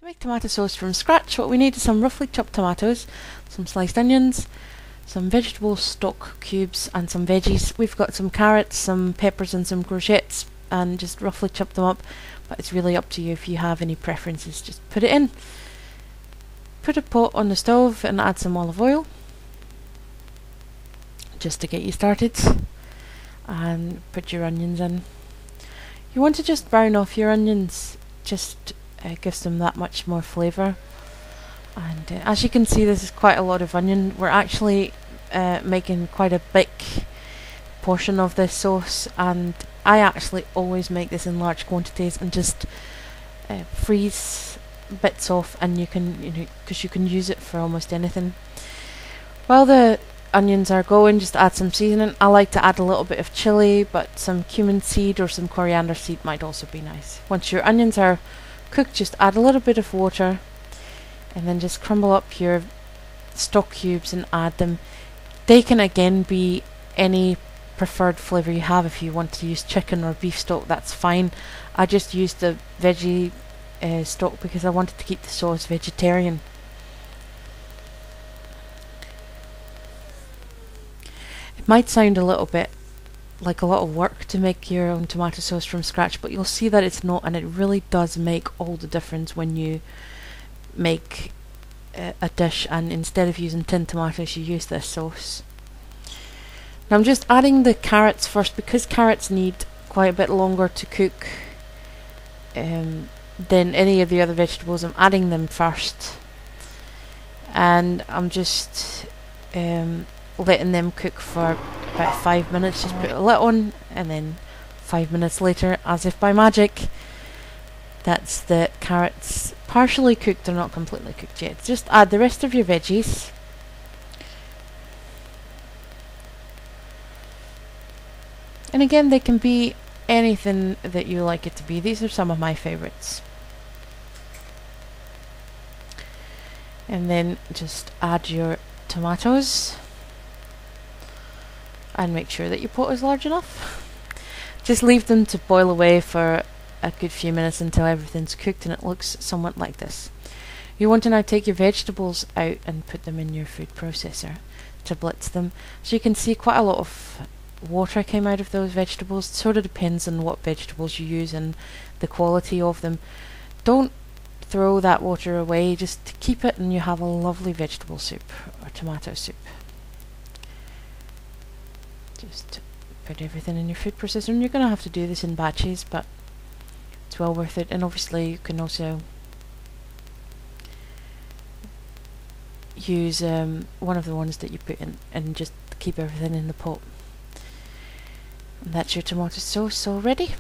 To make tomato sauce from scratch, what we need is some roughly chopped tomatoes, some sliced onions, some vegetable stock cubes and some veggies. We've got some carrots, some peppers and some courgettes, and just roughly chop them up, but it's really up to you. If you have any preferences, just put it in. Put a pot on the stove and add some olive oil just to get you started, and put your onions in. You want to just brown off your onions, just gives them that much more flavour. And as you can see, this is quite a lot of onion. We're actually making quite a big portion of this sauce, and I actually always make this in large quantities and just freeze bits off, and you can, because you can use it for almost anything. While the onions are going, just add some seasoning. I like to add a little bit of chili, but some cumin seed or some coriander seed might also be nice. Once your onions are cooked, just add a little bit of water, and then just crumble up your stock cubes and add them. They can again be any preferred flavour you have. If you want to use chicken or beef stock, that's fine. I just used the veggie stock because I wanted to keep the sauce vegetarian. It might sound a little bit like a lot of work to make your own tomato sauce from scratch, but you'll see that it's not, and it really does make all the difference when you make a dish and instead of using tinned tomatoes you use this sauce. Now I'm just adding the carrots first, because carrots need quite a bit longer to cook than any of the other vegetables. I'm adding them first, and I'm just letting them cook for about 5 minutes. Just put a lid on, and then 5 minutes later, as if by magic, that's the carrots partially cooked. They're not completely cooked yet. Just add the rest of your veggies. And again, they can be anything that you like it to be. These are some of my favourites. And then just add your tomatoes, and make sure that your pot is large enough. Just leave them to boil away for a good few minutes until everything's cooked and it looks somewhat like this. You want to now take your vegetables out and put them in your food processor to blitz them. So you can see quite a lot of water came out of those vegetables. It sort of depends on what vegetables you use and the quality of them. Don't throw that water away, just keep it, and you have a lovely vegetable soup or tomato soup. Just put everything in your food processor, and you're going to have to do this in batches, but it's well worth it. And obviously you can also use one of the ones that you put in and just keep everything in the pot. And that's your tomato sauce all ready.